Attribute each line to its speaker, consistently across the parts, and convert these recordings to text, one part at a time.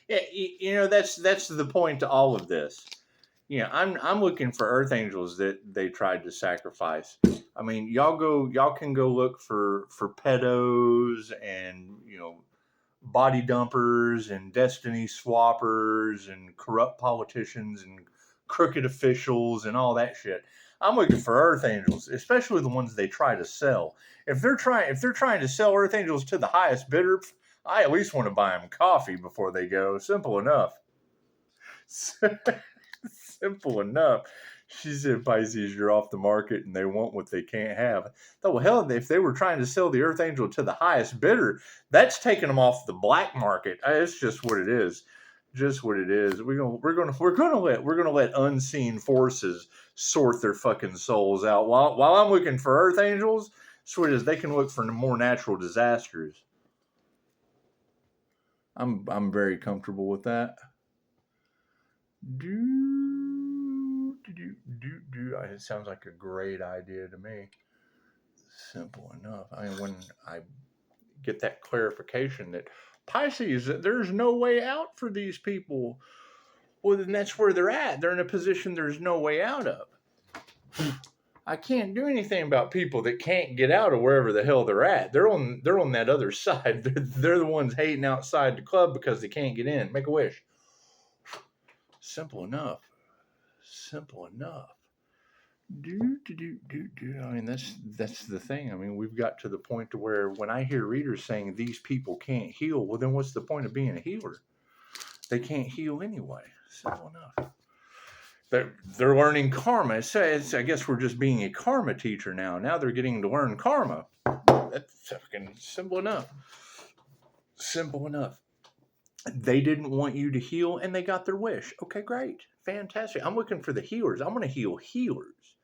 Speaker 1: Yeah, that's the point to all of this. I'm looking for earth angels that they tried to sacrifice. I mean, y'all can go look for pedos and body dumpers and destiny swappers and corrupt politicians and crooked officials and all that shit. I'm looking for earth angels, especially the ones they try to sell. If they're trying to sell earth angels to the highest bidder, I at least want to buy them coffee before they go. Simple enough. Simple enough. She said, Pisces, you're off the market and they want what they can't have. Oh, well, hell, if they were trying to sell the Earth Angel to the highest bidder, that's taking them off the black market. It's just what it is. Just what it is. We're gonna let unseen forces sort their fucking souls out. While I'm looking for Earth Angels, so it is they can look for more natural disasters. I'm very comfortable with that. It sounds like a great idea to me. Simple enough. I mean, when I get that clarification that Pisces, that there's no way out for these people, well, then that's where they're at. They're in a position there's no way out of. I can't do anything about people that can't get out of wherever the hell they're at. They're on that other side. They're the ones hating outside the club because they can't get in. Make a wish. Simple enough. Simple enough. I mean, that's the thing. I mean, we've got to the point to where when I hear readers saying these people can't heal, well, then what's the point of being a healer? They can't heal anyway. Simple enough. They're learning karma. I guess we're just being a karma teacher now. Now they're getting to learn karma. That's fucking simple enough. Simple enough. They didn't want you to heal, and they got their wish. Okay, great. Fantastic. I'm looking for the healers. I'm going to heal healers.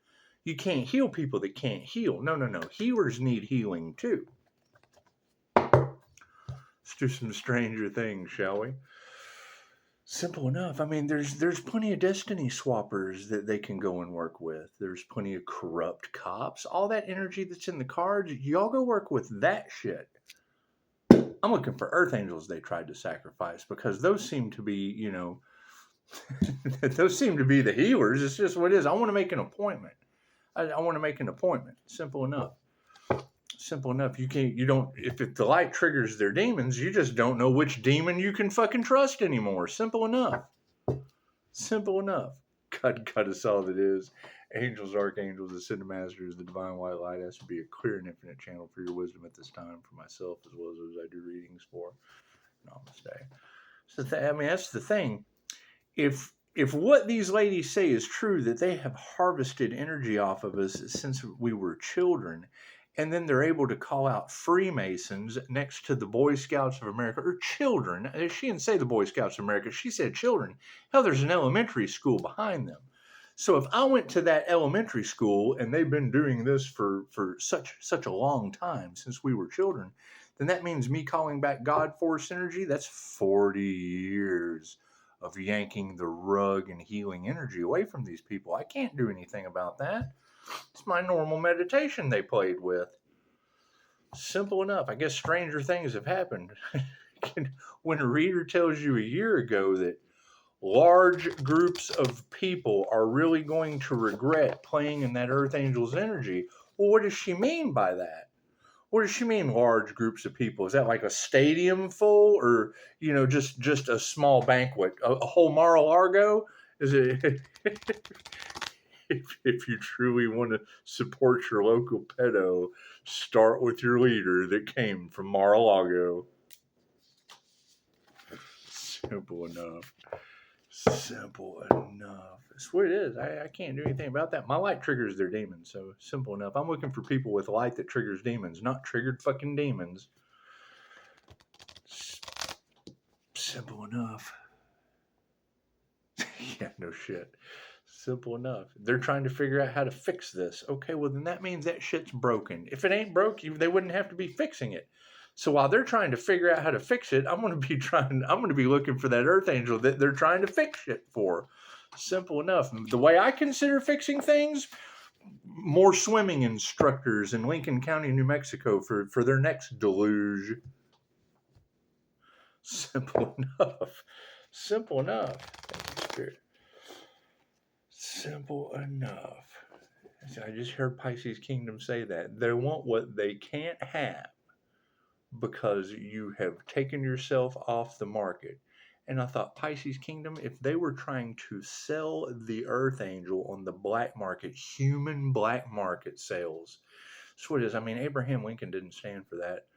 Speaker 1: You can't heal people that can't heal. No. Healers need healing, too. Let's do some stranger things, shall we? Simple enough. I mean, there's plenty of destiny swappers that they can go and work with. There's plenty of corrupt cops. All that energy that's in the cards, y'all go work with that shit. I'm looking for earth angels they tried to sacrifice because those seem to be, those seem to be the healers. It's just what it is. I want to make an appointment. I want to make an appointment. Simple enough. Simple enough. You don't, if the light triggers their demons, you just don't know which demon you can fucking trust anymore. Simple enough. Simple enough. God is all it is. Angels, archangels, ascended masters, the divine white light has to be a clear and infinite channel for your wisdom at this time for myself as well as those I do readings for. Namaste. So that's the thing. If what these ladies say is true, that they have harvested energy off of us since we were children, and then they're able to call out Freemasons next to the Boy Scouts of America, or children. She didn't say the Boy Scouts of America. She said children. Hell, there's an elementary school behind them. So if I went to that elementary school and they've been doing this for such a long time, since we were children, then that means me calling back God Force energy, that's 40 years of yanking the rug and healing energy away from these people. I can't do anything about that. It's my normal meditation they played with. Simple enough. I guess stranger things have happened. When a reader tells you a year ago that large groups of people are really going to regret playing in that Earth Angel's energy, well, what does she mean by that? What does she mean, large groups of people? Is that like a stadium full, or just a small banquet, a whole Mar-a-Lago? Is it? If you truly want to support your local pedo, start with your leader that came from Mar-a-Lago. Simple enough. Simple enough. That's what it is. I can't do anything about that. My light triggers their demons, so simple enough. I'm looking for people with light that triggers demons, not triggered fucking demons. Simple enough. Yeah, no shit. Simple enough. They're trying to figure out how to fix this. Okay, well then that means that shit's broken. If it ain't broke, they wouldn't have to be fixing it. So while they're trying to figure out how to fix it, I'm going to be looking for that Earth Angel that they're trying to fix it for. Simple enough. The way I consider fixing things, more swimming instructors in Lincoln County, New Mexico for their next deluge. Simple enough. Simple enough. Thank you, Spirit. Simple enough. I just heard Pisces Kingdom say that. They want what they can't have because you have taken yourself off the market. And I thought, Pisces Kingdom, if they were trying to sell the Earth Angel on the black market, human black market sales, that's what it is. I mean, Abraham Lincoln didn't stand for that.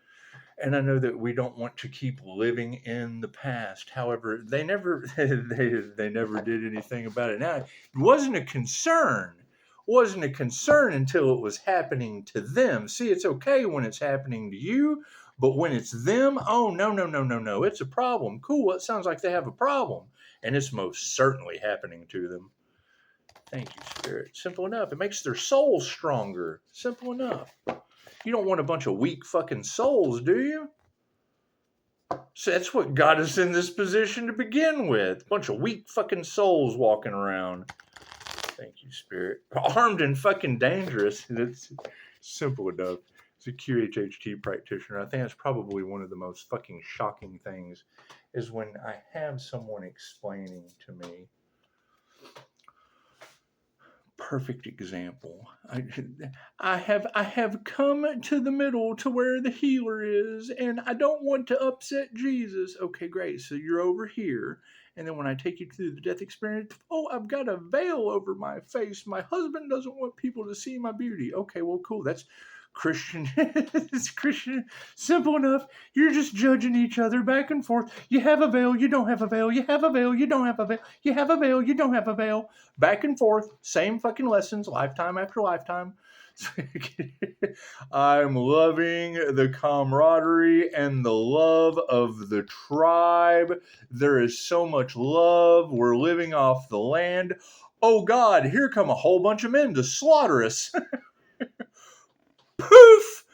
Speaker 1: And I know that we don't want to keep living in the past. However, they never they never did anything about it. Now, it wasn't a concern. Wasn't a concern until it was happening to them. See, it's okay when it's happening to you, but when it's them, oh no. It's a problem. Cool. It sounds like they have a problem. And it's most certainly happening to them. Thank you, Spirit. Simple enough. It makes their soul stronger. Simple enough. You don't want a bunch of weak fucking souls, do you? So that's what got us in this position to begin with. A bunch of weak fucking souls walking around. Thank you, Spirit. Armed and fucking dangerous. That's simple enough. As a QHHT practitioner, I think that's probably one of the most fucking shocking things is when I have someone explaining to me. Perfect example. I have come to the middle to where the healer is, and I don't want to upset Jesus. Okay, great. So you're over here, and then when I take you through the death experience, oh, I've got a veil over my face. My husband doesn't want people to see my beauty. Okay, well, cool. That's Christian. It's Christian. Simple enough. You're just judging each other back and forth. You have a veil. You don't have a veil. You have a veil. You don't have a veil. You have a veil. You don't have a veil. Back and forth. Same fucking lessons. Lifetime after lifetime. I'm loving the camaraderie and the love of the tribe. There is so much love. We're living off the land. Oh God, here come a whole bunch of men to slaughter us. Poof!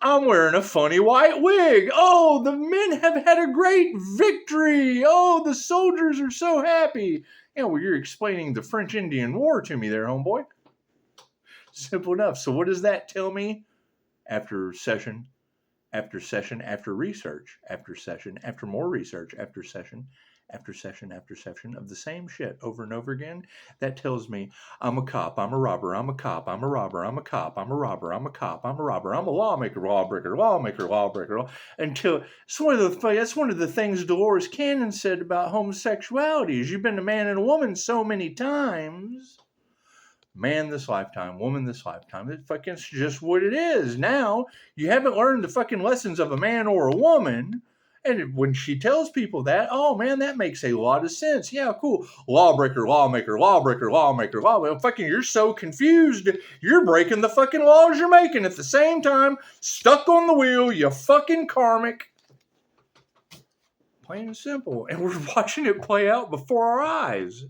Speaker 1: I'm wearing a funny white wig. Oh, the men have had a great victory. Oh, the soldiers are so happy. Yeah, well, you're explaining the French Indian War to me there, homeboy. Simple enough. So what does that tell me? After session, after session, after research, after session, after more research, after session, after session, after session of the same shit over and over again, that tells me I'm a cop, I'm a robber, I'm a cop, I'm a robber, I'm a cop, I'm a robber, I'm a cop, I'm a robber, I'm a lawmaker, lawbreaker, lawmaker, lawbreaker, until that's one of the things Dolores Cannon said about homosexuality is you've been a man and a woman so many times. Man this lifetime, woman this lifetime. It's fucking just what it is. Now, you haven't learned the fucking lessons of a man or a woman. And when she tells people that, oh man, that makes a lot of sense. Yeah, cool. Lawbreaker, lawmaker, lawbreaker, lawmaker, lawmaker. Fucking, you're so confused. You're breaking the fucking laws you're making at the same time. Stuck on the wheel, you fucking karmic. Plain and simple. And we're watching it play out before our eyes.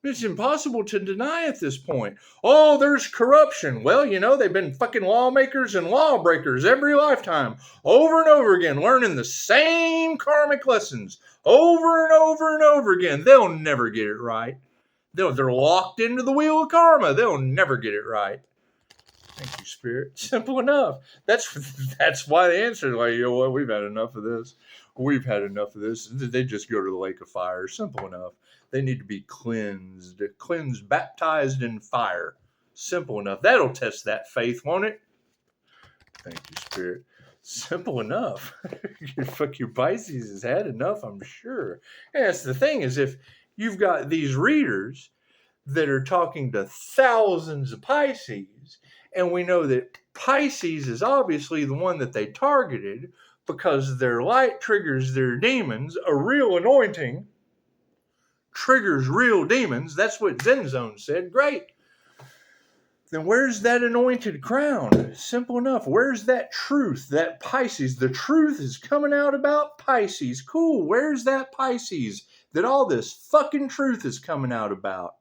Speaker 1: It's impossible to deny at this point. Oh, there's corruption. Well, you know, they've been fucking lawmakers and lawbreakers every lifetime, over and over again, learning the same karmic lessons over and over and over again. They'll never get it right. They're locked into the wheel of karma. They'll never get it right. Thank you, Spirit. Simple enough. That's why the answer is like, you know what, we've had enough of this. We've had enough of this. They just go to the lake of fire. Simple enough. They need to be cleansed, baptized in fire. Simple enough. That'll test that faith, won't it? Thank you, Spirit. Simple enough. Your Pisces has had enough, I'm sure. And that's the thing is if you've got these readers that are talking to thousands of Pisces, and we know that Pisces is obviously the one that they targeted because their light triggers their demons, a real anointing triggers real demons. That's what Zen Zone said. Great. Then where's that anointed crown? Simple enough. Where's that truth? That Pisces. The truth is coming out about Pisces. Cool. Where's that Pisces that all this fucking truth is coming out about?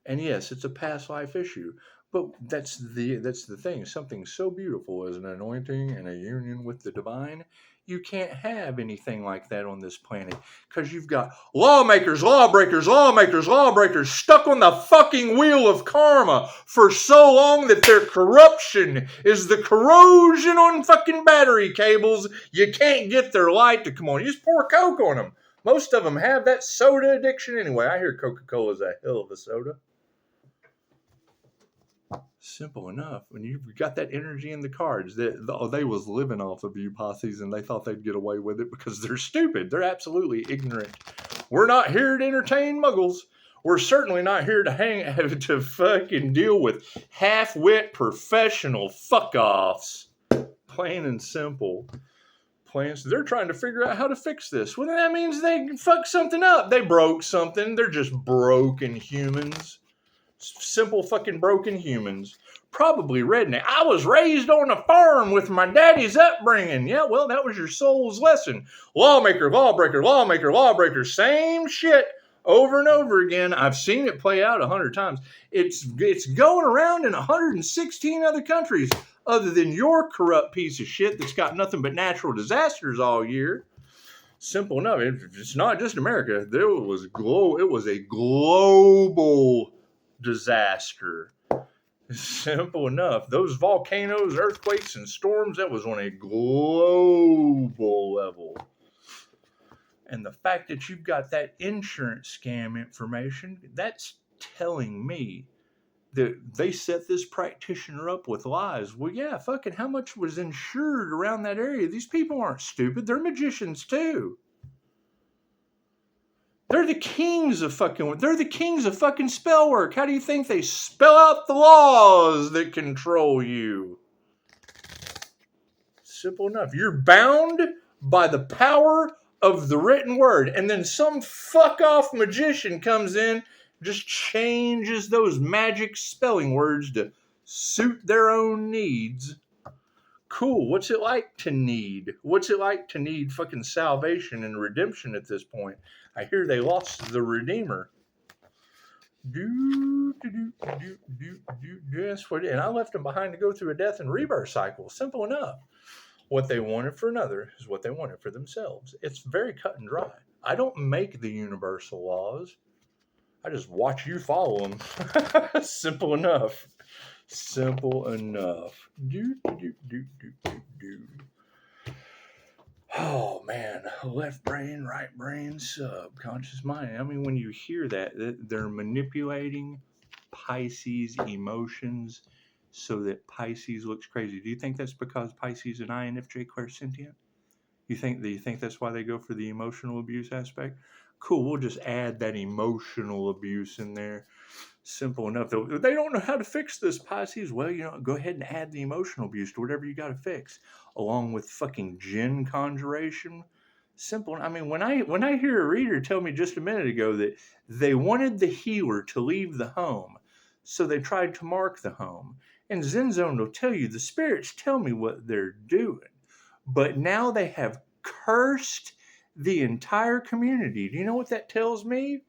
Speaker 1: And yes, it's a past life issue. But that's the thing. Something so beautiful as an anointing and a union with the divine. You can't have anything like that on this planet because you've got lawmakers, lawbreakers, lawmakers, lawbreakers stuck on the fucking wheel of karma for so long that their corruption is the corrosion on fucking battery cables. You can't get their light to come on. You just pour Coke on them. Most of them have that soda addiction anyway. I hear Coca-Cola's a hell of a soda. Simple enough. When you've got that energy in the cards, they was living off of you posses, and they thought they'd get away with it because they're stupid. They're absolutely ignorant. We're not here to entertain muggles. We're certainly not here to fucking deal with half-wit professional fuck-offs. Plain and simple. So they're trying to figure out how to fix this. Well, that means they fucked something up. They broke something. They're just broken humans. Simple fucking broken humans. Probably redneck. I was raised on a farm with my daddy's upbringing. Yeah, well, that was your soul's lesson. Lawmaker, lawbreaker, lawmaker, lawbreaker. Same shit over and over again. I've seen it play out 100 times. It's going around in 116 other countries other than your corrupt piece of shit that's got nothing but natural disasters all year. Simple enough. It's not just America. It was a global disaster. Simple enough. Those volcanoes, earthquakes, and storms, that was on a global level. And the fact that you've got that insurance scam information, that's telling me that they set this practitioner up with lies. Well, yeah, fucking how much was insured around that area? These people aren't stupid. They're magicians too. They're the kings of fucking spell work. How do you think they spell out the laws that control you? Simple enough. You're bound by the power of the written word. And then some fuck-off magician comes in, just changes those magic spelling words to suit their own needs. Cool. What's it like to need? What's it like to need fucking salvation and redemption at this point? I hear they lost the Redeemer. That's what it is. And I left them behind to go through a death and rebirth cycle. Simple enough. What they wanted for another is what they wanted for themselves. It's very cut and dry. I don't make the universal laws. I just watch you follow them. Simple enough. Simple enough. Oh, man. Left brain, right brain, subconscious mind. I mean, when you hear that, they're manipulating Pisces emotions so that Pisces looks crazy. Do you think that's because Pisces and INFJ clairsentient? Do you think that's why they go for the emotional abuse aspect? Cool, we'll just add that emotional abuse in there. Simple enough. They don't know how to fix this, Pisces. Well, go ahead and add the emotional abuse to whatever you got to fix, along with fucking jinn conjuration. Simple. I mean, when I hear a reader tell me just a minute ago that they wanted the healer to leave the home, so they tried to mark the home. And Zen Zone will tell you, the spirits tell me what they're doing. But now they have cursed the entire community. Do you know what that tells me?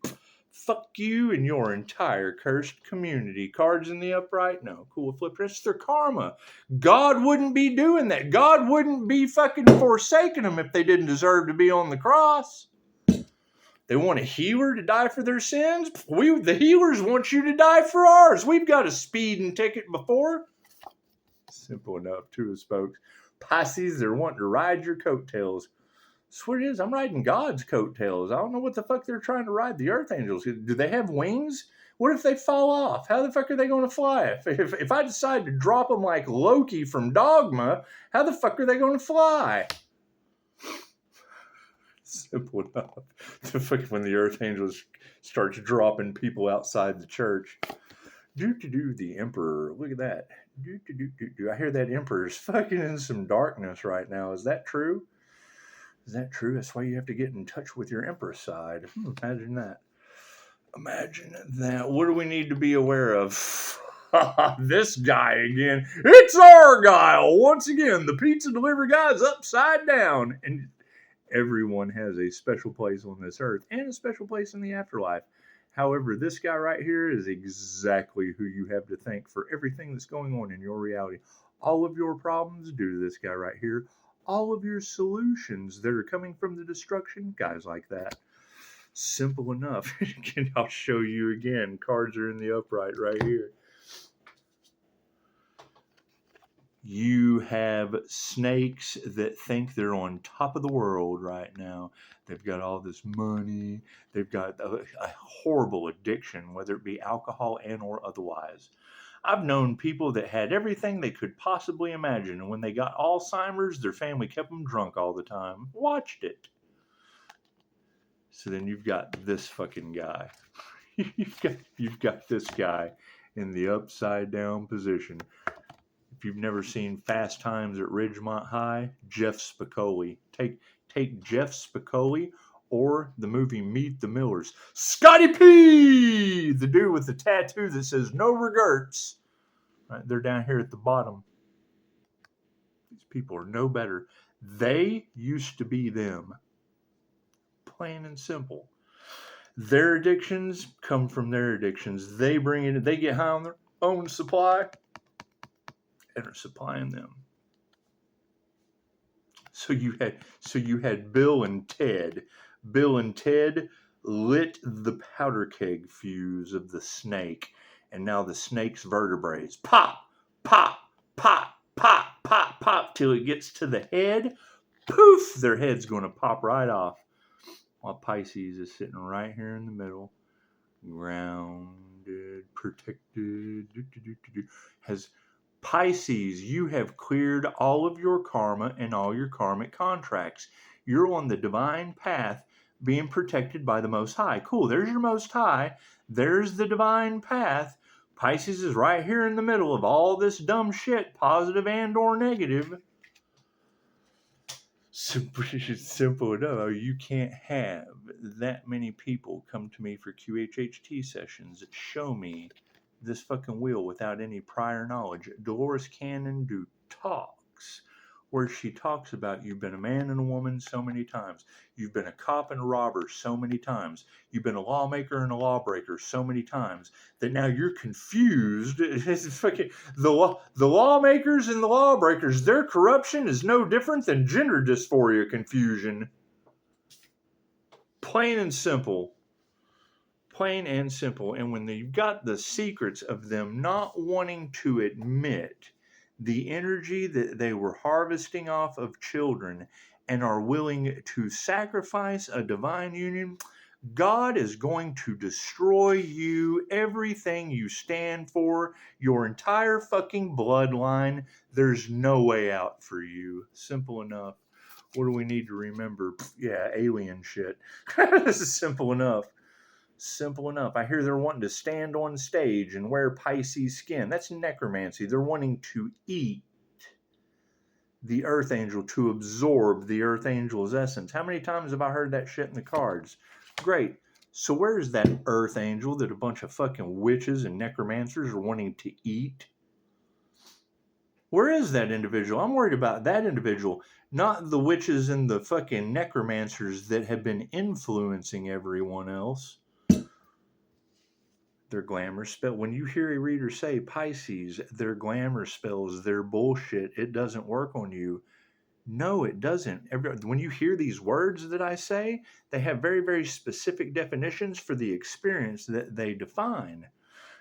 Speaker 1: Fuck you and your entire cursed community. Cards in the upright? No. Cool. Flip. It's their karma. God wouldn't be doing that. God wouldn't be fucking forsaking them if they didn't deserve to be on the cross. They want a healer to die for their sins? The healers want you to die for ours. We've got a speeding ticket before. Simple enough, two of spokes. Pisces, they're wanting to ride your coattails. That's what it is. I'm riding God's coattails. I don't know what the fuck they're trying to ride. The Earth Angels. Do they have wings? What if they fall off? How the fuck are they going to fly? If I decide to drop them like Loki from Dogma, how the fuck are they going to fly? Simple enough. The fuck when the Earth Angels starts dropping people outside the church. The Emperor. Look at that. I hear that Emperor's fucking in some darkness right now. Is that true? Is that true? That's why you have to get in touch with your Emperor side. Imagine that. Imagine that. What do we need to be aware of? This guy again. It's Argyle. Once again, the pizza delivery guy's upside down. And everyone has a special place on this earth and a special place in the afterlife. However, this guy right here is exactly who you have to thank for everything that's going on in your reality. All of your problems due to this guy right here. All of your solutions that are coming from the destruction, guys like that. Simple enough. I'll show you again. Cards are in the upright right here. You have snakes that think they're on top of the world right now. They've got all this money. They've got a horrible addiction, whether it be alcohol and or otherwise. I've known people that had everything they could possibly imagine, and when they got Alzheimer's, their family kept them drunk all the time. Watched it. So then you've got this fucking guy. you've got this guy in the upside down position. If you've never seen Fast Times at Ridgemont High, Jeff Spicoli. Take Jeff Spicoli or the movie Meet the Millers. Scotty P! The dude with the tattoo that says no regrets. Right, they're down here at the bottom. These people are no better. They used to be them. Plain and simple. Their addictions come from their addictions. They bring it, they get high on their own supply and are supplying them. So you had Bill and Ted. Bill and Ted lit the powder keg fuse of the snake, and now the snake's vertebrae pop, pop, pop, pop, pop, pop till it gets to the head. Poof! Their head's going to pop right off. While Pisces is sitting right here in the middle, grounded, protected. Has Pisces, you have cleared all of your karma and all your karmic contracts. You're on the divine path being protected by the Most High. Cool, there's your Most High. There's the divine path. Pisces is right here in the middle of all this dumb shit, positive and or negative. Simple enough. You can't have that many people come to me for QHHT sessions that show me this fucking wheel without any prior knowledge. Dolores Cannon talks where she talks about you've been a man and a woman so many times. You've been a cop and a robber so many times. You've been a lawmaker and a lawbreaker so many times that now you're confused. It's fucking, the lawmakers and the lawbreakers, their corruption is no different than gender dysphoria confusion. Plain and simple. Plain and simple. And when you've got the secrets of them not wanting to admit the energy that they were harvesting off of children and are willing to sacrifice a divine union, God is going to destroy you, everything you stand for, your entire fucking bloodline. There's no way out for you. Simple enough. What do we need to remember? Yeah, alien shit. This is simple enough. Simple enough. I hear they're wanting to stand on stage and wear Pisces skin. That's necromancy. They're wanting to eat the earth angel, to absorb the earth angel's essence. How many times have I heard that shit in the cards? Great. So where's that earth angel that a bunch of fucking witches and necromancers are wanting to eat? Where is that individual? I'm worried about that individual, not the witches and the fucking necromancers that have been influencing everyone else. Their glamour spell. When you hear a reader say Pisces, their glamour spells, their bullshit, it doesn't work on you. No, it doesn't. When you hear these words that I say, they have very, very specific definitions for the experience that they define.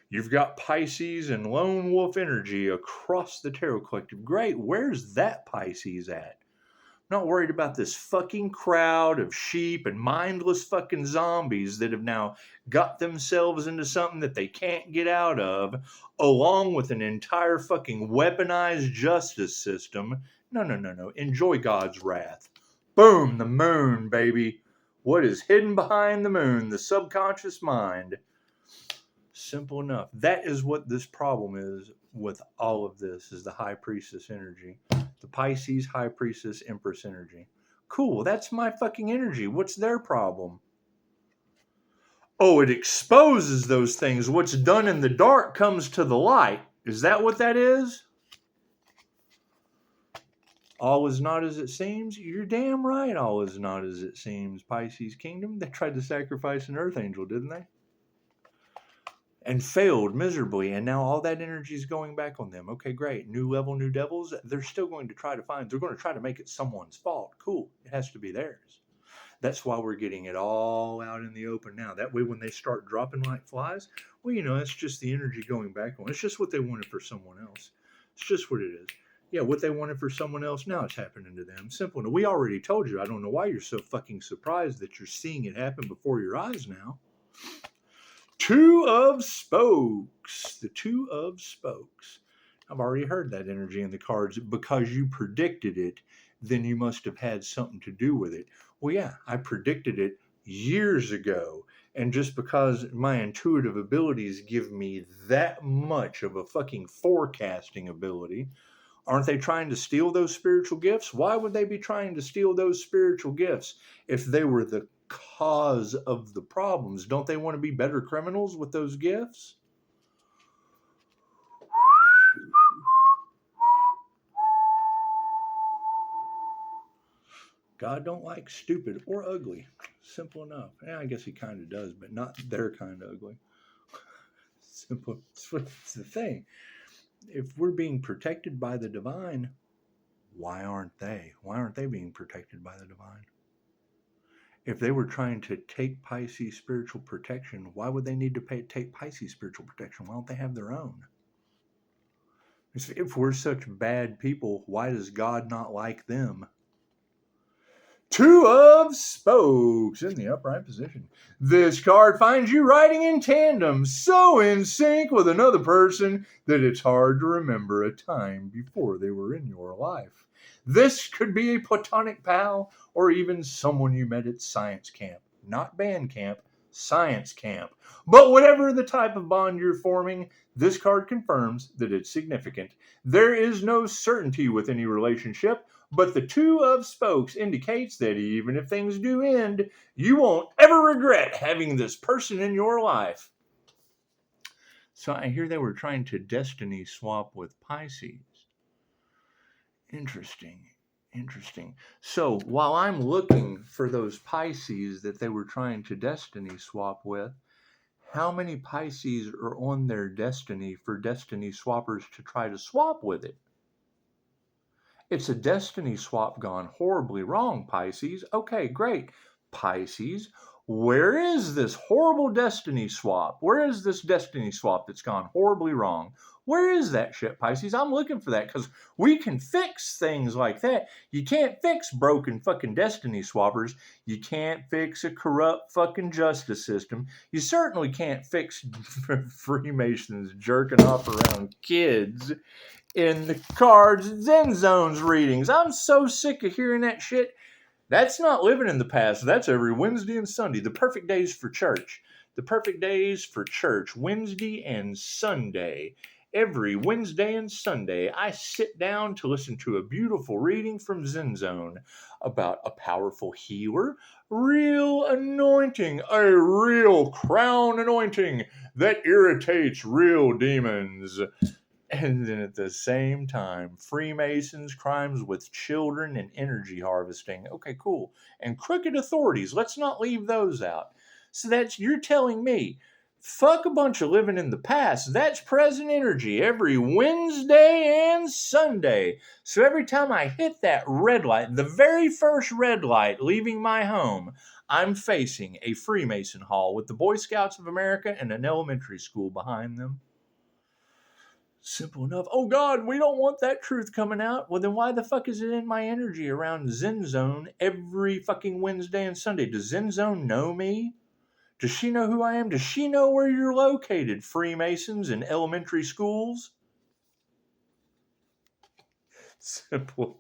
Speaker 1: You've got Pisces and lone wolf energy across the tarot collective. Great. Where's that Pisces at? Not worried about this fucking crowd of sheep and mindless fucking zombies that have now got themselves into something that they can't get out of, along with an entire fucking weaponized justice system. No. Enjoy God's wrath. Boom, the moon, baby. What is hidden behind the moon? The subconscious mind. Simple enough. That is what this problem is with all of this, is the high priestess energy. The Pisces high priestess empress energy. Cool, that's my fucking energy. What's their problem? Oh, it exposes those things. What's done in the dark comes to the light. Is that what that is? All is not as it seems? You're damn right, all is not as it seems, Pisces kingdom. They tried to sacrifice an earth angel, didn't they? and failed miserably, and now all that energy is going back on them. Okay, great. New level, new devils. They're still going to try to make it someone's fault. Cool. It has to be theirs. That's why we're getting it all out in the open now. That way, when they start dropping like flies, well, it's just the energy going back on. It's just what they wanted for someone else. It's just what it is. Yeah, what they wanted for someone else, now it's happening to them. Simple. Now, we already told you. I don't know why you're so fucking surprised that you're seeing it happen before your eyes now. Two of Spokes. The Two of Spokes. I've already heard that energy in the cards. Because you predicted it, then you must have had something to do with it. Well, yeah, I predicted it years ago. And just because my intuitive abilities give me that much of a fucking forecasting ability, aren't they trying to steal those spiritual gifts? Why would they be trying to steal those spiritual gifts if they were the cause of the problems? Don't they want to be better criminals with those gifts? God don't like stupid or ugly. Simple enough. Yeah, I guess he kind of does, but not their kind of ugly. Simple. It's the thing. If we're being protected by the divine, why aren't they? Why aren't they being protected by the divine? If they were trying to take Pisces spiritual protection, why would they need to take Pisces spiritual protection? Why don't they have their own? If we're such bad people, why does God not like them? Two of Spokes in the upright position. This card finds you riding in tandem, so in sync with another person that it's hard to remember a time before they were in your life. This could be a platonic pal or even someone you met at science camp. Not band camp, science camp. But whatever the type of bond you're forming, this card confirms that it's significant. There is no certainty with any relationship, but the Two of Spokes indicates that even if things do end, you won't ever regret having this person in your life. So I hear they were trying to destiny swap with Pisces. Interesting. So while I'm looking for those Pisces that they were trying to destiny swap with, how many Pisces are on their destiny for destiny swappers to try to swap with it? It's a destiny swap gone horribly wrong, Pisces. Okay, great. Pisces, where is this horrible destiny swap? Where is this destiny swap that's gone horribly wrong? Where is that shit, Pisces? I'm looking for that because we can fix things like that. You can't fix broken fucking destiny swappers. You can't fix a corrupt fucking justice system. You certainly can't fix Freemasons jerking off around kids in the cards Zen Zones readings. I'm so sick of hearing that shit. That's not living in the past. That's every Wednesday and Sunday. The perfect days for church. The perfect days for church. Wednesday and Sunday. Every Wednesday and Sunday, I sit down to listen to a beautiful reading from Zen Zone about a powerful healer, real anointing, a real crown anointing that irritates real demons. And then at the same time, Freemasons, crimes with children, and energy harvesting. Okay, cool. And crooked authorities. Let's not leave those out. So you're telling me, fuck a bunch of living in the past. That's present energy every Wednesday and Sunday. So every time I hit that red light, the very first red light leaving my home, I'm facing a Freemason hall with the Boy Scouts of America and an elementary school behind them. Simple enough. Oh God, we don't want that truth coming out. Well, then why the fuck is it in my energy around Zen Zone every fucking Wednesday and Sunday? Does Zen Zone know me? Does she know who I am? Does she know where you're located, Freemasons in elementary schools? Simple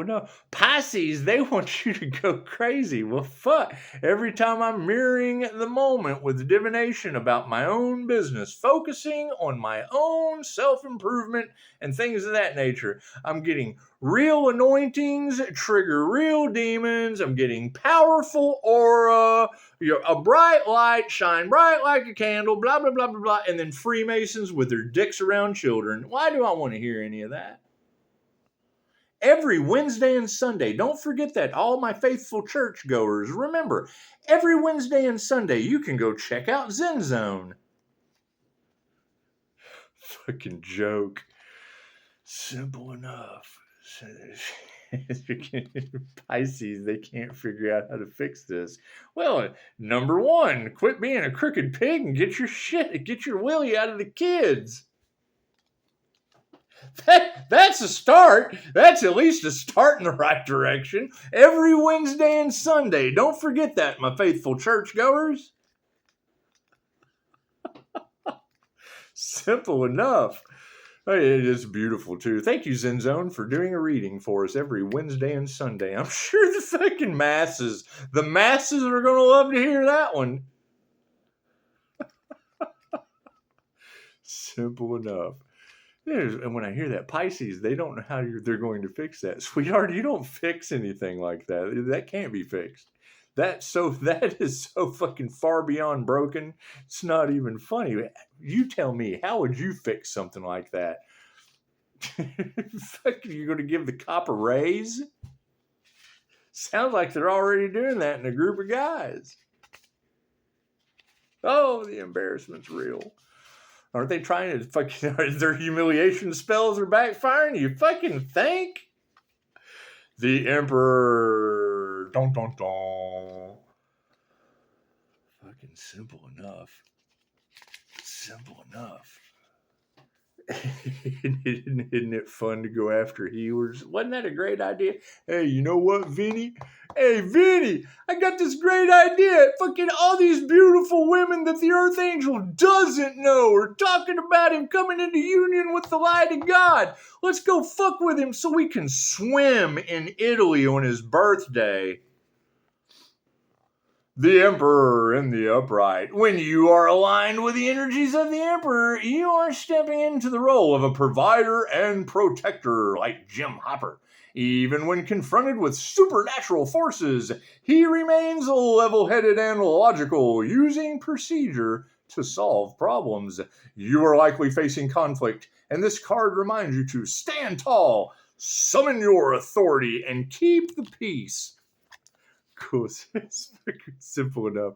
Speaker 1: enough. Pisces, they want you to go crazy. Well, fuck. Every time I'm mirroring the moment with divination about my own business, focusing on my own self-improvement and things of that nature, I'm getting real anointings, trigger real demons. I'm getting powerful aura, a bright light, shine bright like a candle, blah, blah, blah, blah, blah. And then Freemasons with their dicks around children. Why do I want to hear any of that? every Wednesday and Sunday. Don't forget that, all my faithful churchgoers. Remember, every Wednesday and Sunday, you can go check out Zen Zone. Fucking joke. Simple enough. Pisces, they can't figure out how to fix this. Well, number one, quit being a crooked pig and get your willy out of the kids. That's a start. That's at least a start in the right direction. Every Wednesday and Sunday. Don't forget that, my faithful churchgoers. Simple enough. It is beautiful, too. Thank you, Zen Zone, for doing a reading for us every Wednesday and Sunday. I'm sure the fucking masses are going to love to hear that one. Simple enough. And when I hear that, Pisces, they don't know how they're going to fix that. Sweetheart, you don't fix anything like that. That can't be fixed. That is so fucking far beyond broken. It's not even funny. You tell me, how would you fix something like that? You're going to give the cop a raise? Sounds like they're already doing that in a group of guys. Oh, the embarrassment's real. Aren't they trying to their humiliation spells are backfiring? You fucking think? The Emperor. Dun, dun, dun. Fucking simple enough. Simple enough. Isn't it fun to go after healers? Wasn't that a great idea? Hey, you know what, Vinny? Hey, Vinny, I got this great idea. Fucking all these beautiful women that the Earth Angel doesn't know are talking about him coming into union with the light of God. Let's go fuck with him so we can swim in Italy on his birthday. The Emperor in the Upright. When you are aligned with the energies of the Emperor, you are stepping into the role of a provider and protector like Jim Hopper. Even when confronted with supernatural forces, he remains level-headed and logical, using procedure to solve problems. You are likely facing conflict, and this card reminds you to stand tall, summon your authority, and keep the peace. Cool. It's simple enough.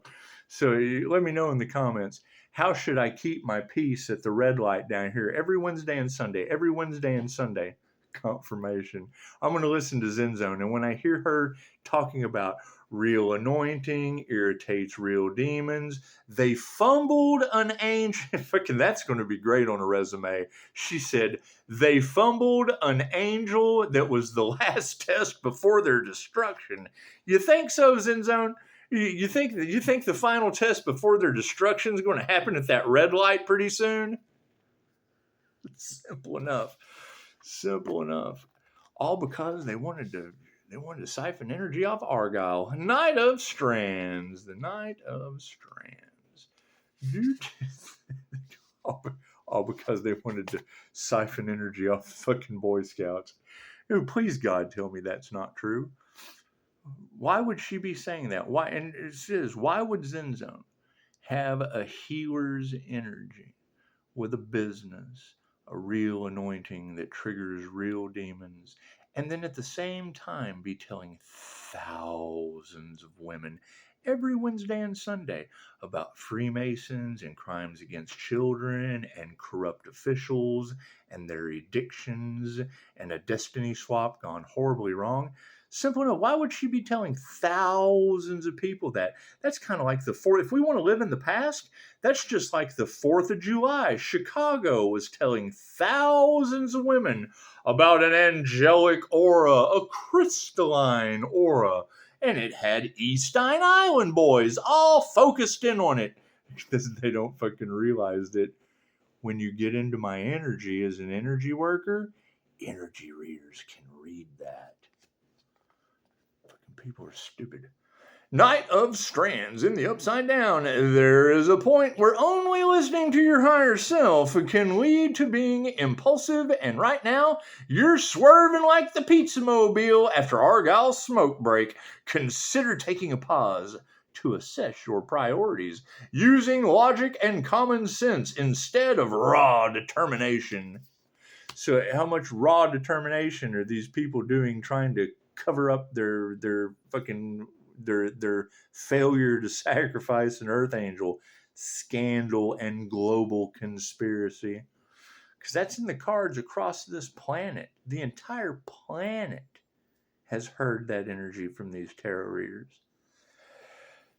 Speaker 1: So let me know in the comments, how should I keep my peace at the red light down here every Wednesday and Sunday? Every Wednesday and Sunday. Confirmation. I'm going to listen to Zen Zone, and when I hear her talking about real anointing irritates real demons, they fumbled an angel. Fucking, that's going to be great on a resume. She said they fumbled an angel that was the last test before their destruction. You think so, Zen Zone? You think the final test before their destruction is going to happen at that red light pretty soon? Simple enough. Simple enough. All because they wanted to siphon energy off Argyle. Knight of Strands. The Knight of Strands. All because they wanted to siphon energy off the fucking Boy Scouts. Please, God, tell me that's not true. Why would she be saying that? Why? And it says, why would Zen Zone have a healer's energy with a business, a real anointing that triggers real demons, and then at the same time be telling thousands of women every Wednesday and Sunday about Freemasons and crimes against children and corrupt officials and their addictions and a destiny swap gone horribly wrong? Simple enough. Why would she be telling thousands of people that? That's kind of like the 4th. If we want to live in the past, that's just like the 4th of July. Chicago was telling thousands of women about an angelic aura, a crystalline aura, and it had Eastine Island boys all focused in on it. Because they don't fucking realize that when you get into my energy as an energy worker, energy readers can read that. People are stupid. Knight of Strands in the Upside Down. There is a point where only listening to your higher self can lead to being impulsive, and right now, you're swerving like the pizza mobile after Argyle's smoke break. Consider taking a pause to assess your priorities, using logic and common sense instead of raw determination. So how much raw determination are these people doing trying to cover up their fucking their failure to sacrifice an Earth Angel scandal and global conspiracy? Because that's in the cards across this planet. The entire planet has heard that energy from these tarot readers.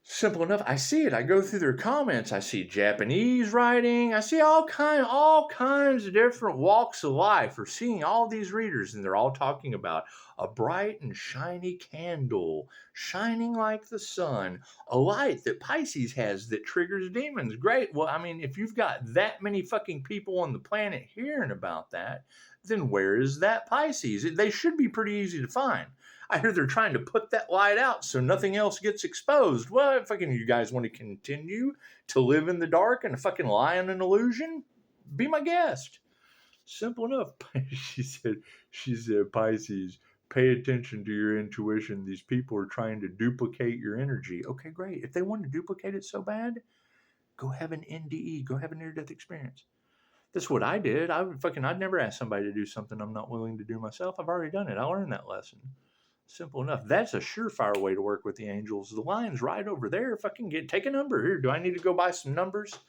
Speaker 1: Simple enough. I see it. I go through their comments. I see Japanese writing. I see all kinds of different walks of life. We're seeing all these readers, and they're all talking about a bright and shiny candle, shining like the sun, a light that Pisces has that triggers demons. Great. Well, I mean, if you've got that many fucking people on the planet hearing about that, then where is that Pisces? They should be pretty easy to find. I hear they're trying to put that light out so nothing else gets exposed. Well, fucking you guys want to continue to live in the dark and fucking lie in an illusion? Be my guest. Simple enough. she said, Pisces, pay attention to your intuition. These people are trying to duplicate your energy. Okay, great. If they want to duplicate it so bad, go have an NDE. Go have a near-death experience. That's what I did. I'd never ask somebody to do something I'm not willing to do myself. I've already done it. I learned that lesson. Simple enough. That's a surefire way to work with the angels. The line's right over there. Take a number here. Do I need to go buy some numbers?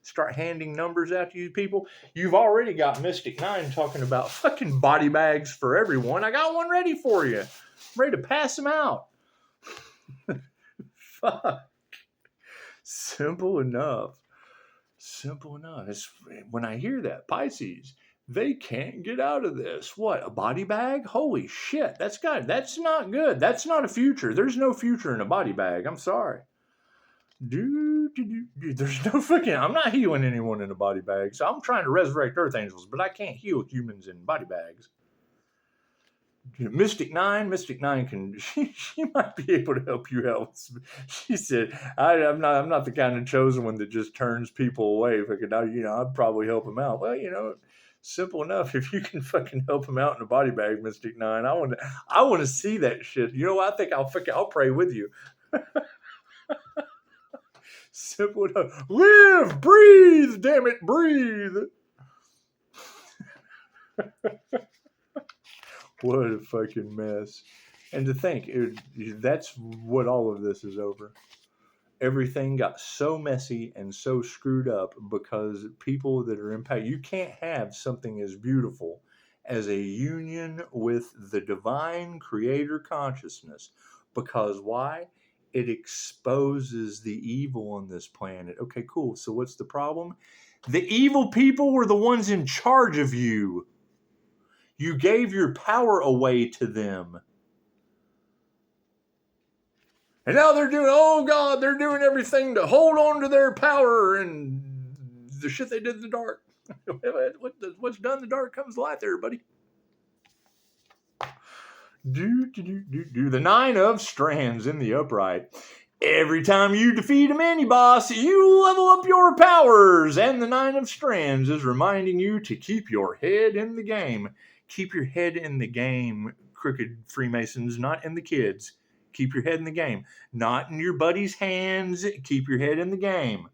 Speaker 1: Start handing numbers out to you people. You've already got Mystic 9 talking about fucking body bags for everyone. I got one ready for you. I'm ready to pass them out. Fuck. Simple enough. When I hear that, Pisces, they can't get out of this. What, a body bag? Holy shit, that's not good. That's not a future. There's no future in a body bag. I'm sorry. There's no fucking, I'm not healing anyone in a body bag. So I'm trying to resurrect Earth Angels, but I can't heal humans in body bags. Mystic 9 can, she might be able to help you out. She said, I'm not the kind of chosen one that just turns people away. I'd probably help them out. Well, simple enough. If you can fucking help them out in a body bag, Mystic 9, I want to see that shit. You know what? I think I'll pray with you. Simple enough. Live, breathe, damn it, breathe. What a fucking mess. And to think, that's what all of this is over. Everything got so messy and so screwed up because people that are impacted, you can't have something as beautiful as a union with the divine creator consciousness. Because why? It exposes the evil on this planet. Okay, cool. So what's the problem? The evil people were the ones in charge of you. You gave your power away to them. And now they're doing everything to hold on to their power and the shit they did in the dark. What's done in the dark comes to light there, buddy. The 9 of Strands in the upright. Every time you defeat a mini-boss, you level up your powers. And the 9 of Strands is reminding you to keep your head in the game. Keep your head in the game, crooked Freemasons, not in the kids. Keep your head in the game. Not in your buddy's hands. Keep your head in the game.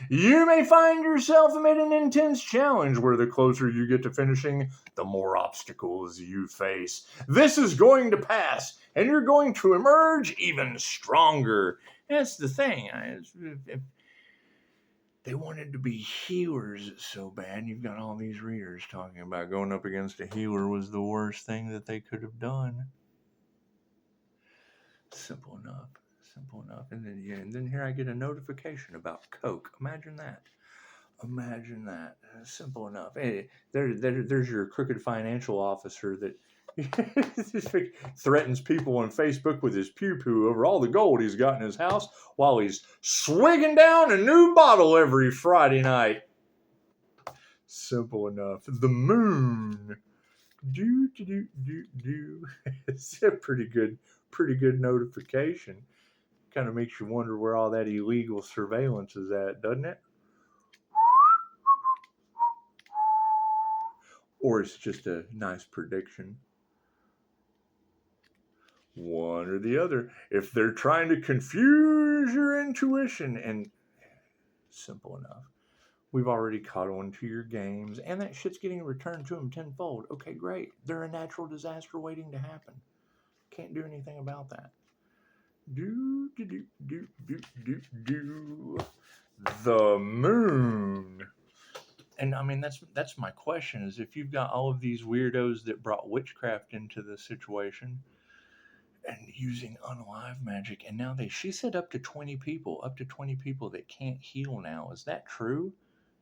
Speaker 1: You may find yourself amid an intense challenge where the closer you get to finishing, the more obstacles you face. This is going to pass, and you're going to emerge even stronger. That's the thing. If they wanted to be healers so bad, you've got all these readers talking about going up against a healer was the worst thing that they could have done. Simple enough. And then here I get a notification about Coke. Imagine that. Simple enough. Hey, there's your crooked financial officer that threatens people on Facebook with his pew-pew over all the gold he's got in his house while he's swigging down a new bottle every Friday night. Simple enough. The moon. It's a pretty good notification. Kind of makes you wonder where all that illegal surveillance is at, doesn't it? Or it's just a nice prediction. One or the other. If they're trying to confuse your intuition, and simple enough. We've already caught on to your games, and that shit's getting returned to them tenfold. Okay, great. They're a natural disaster waiting to happen. Can't do anything about that. Do, do, do, do, do, do, do. The moon. And I mean, that's my question: is if you've got all of these weirdos that brought witchcraft into the situation and using unalive magic, and now she said up to 20 people, that can't heal now. Is that true?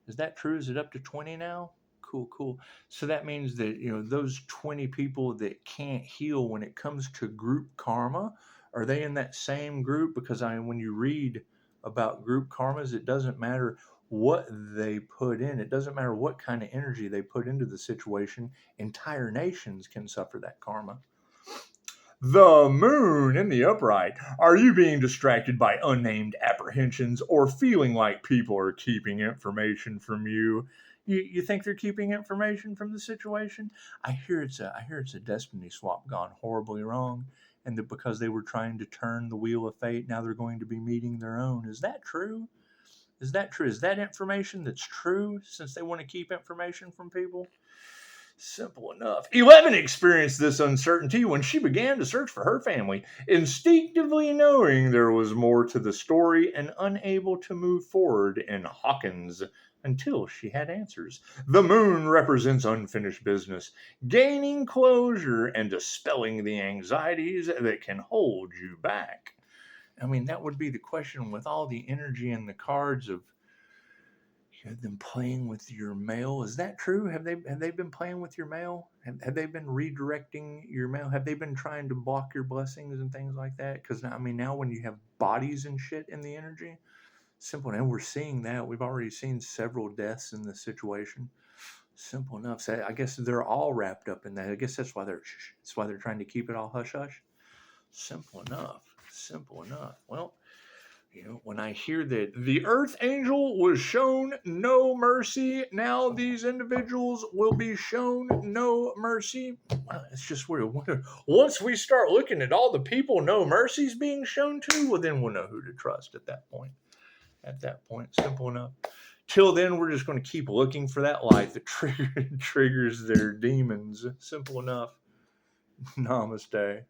Speaker 1: Is that true? Is it up to 20 now? Cool, cool. So that means that, those 20 people that can't heal, when it comes to group karma, are they in that same group? Because when you read about group karmas, it doesn't matter what they put in. It doesn't matter what kind of energy they put into the situation. Entire nations can suffer that karma. The moon in the upright. Are you being distracted by unnamed apprehensions or feeling like people are keeping information from you? You think they're keeping information from the situation? I hear it's a destiny swap gone horribly wrong, and that because they were trying to turn the wheel of fate, now they're going to be meeting their own. Is that true? Is that true? Is that information that's true, since they want to keep information from people? Simple enough. 11 experienced this uncertainty when she began to search for her family, instinctively knowing there was more to the story and unable to move forward in Hawkins until she had answers. The moon represents unfinished business, gaining closure and dispelling the anxieties that can hold you back. I mean, that would be the question with all the energy in the cards of them playing with your mail. Is that true? Have they been playing with your mail? Have they been redirecting your mail? Have they been trying to block your blessings and things like that? Because I mean, now when you have bodies and shit in the energy, simple. And we're seeing that. We've already seen several deaths in this situation. Simple enough. So I guess they're all wrapped up in that. I guess that's why they're trying to keep it all hush hush. Simple enough. Simple enough. Well, when I hear that the earth angel was shown no mercy, now these individuals will be shown no mercy. Well, it's just weird. Once we start looking at all the people no mercy's being shown to, well, then we'll know who to trust at that point. Simple enough. Till then, we're just going to keep looking for that light that triggers their demons. Simple enough. Namaste.